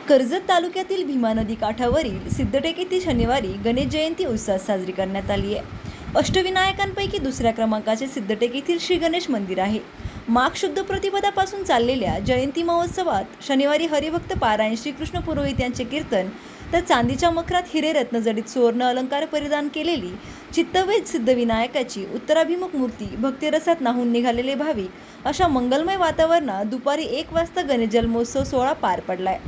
कर्जत तालुक्यातील भीमा नदी काठावरील सिद्धटेक येथे शनिवारी गणेश जयंती उत्साहात साजरी करण्यात आली आहे। अष्टविनायकांपैकी दुसऱ्या क्रमांकाचे सिद्धटेक येथील श्री गणेश मंदिर आहे। माघ शुद्ध प्रतिपदापासून चाललेल्या जयंती महोत्सवात शनिवारी हरिभक्त पारायण श्रीकृष्ण पुरोहित यांचे कीर्तन तर चांदीच्या मखरात हिरे रत्नजडित सुवर्ण अलंकार परिधान केलेली चित्तवेध सिद्धविनायकाची उत्तराभिमुख मूर्ती भक्तिरसात न्हाऊन निघालेले भाविक अशा मंगलमय वातावरणात दुपारी 1 वाजता गणेश जन्मोत्सव सोहळा पार पडलाय।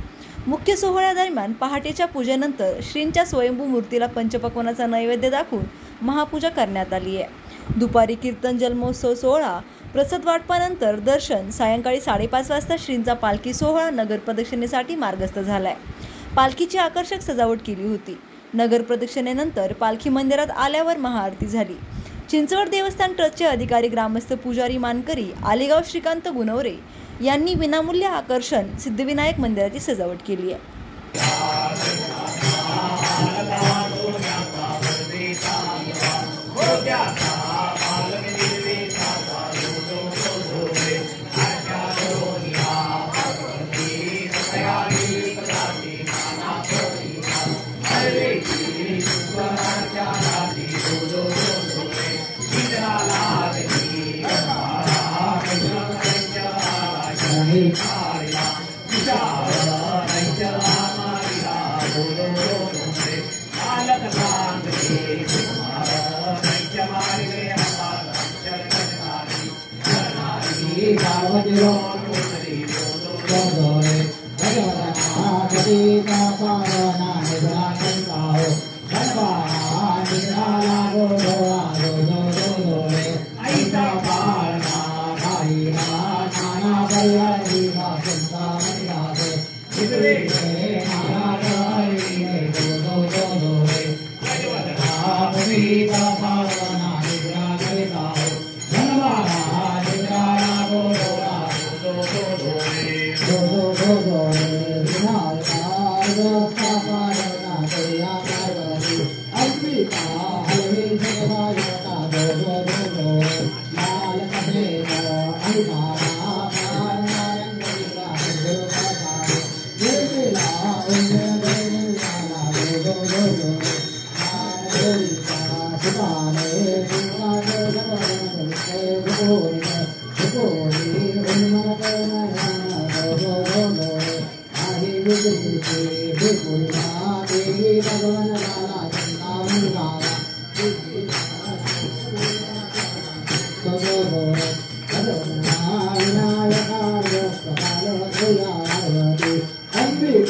मुख्य सोहळ्यादरम्यान पहाटेच्या पूजेनंतर श्रींच्या स्वयंभू मूर्तीला पंचपक्वान्नाचा नैवेद्य दाखवून महापूजा करण्यात आली आहे। दुपारी कीर्तन जन्मोत्सव सोहळा प्रसाद वाटपानंतर दर्शन सायंकाळी 5:30 वाजता श्रींचा पालखी सोहळा नगर प्रदक्षिणेसाठी मार्गस्थ झालाय। पालखीची आकर्षक सजावट केली होती। नगर प्रदक्षिणेनंतर पालखी मंदिरात आल्यावर महाआरती झाली। चिंचवड देवस्थान ट्रस्टचे अधिकारी ग्रामस्थ पुजारी मानकरी आलेगाव श्रीकांत गुणवरे यांनी विनामूल्य आकर्षण सिद्धविनायक मंदिराची सजावट केली आहे। Ambika,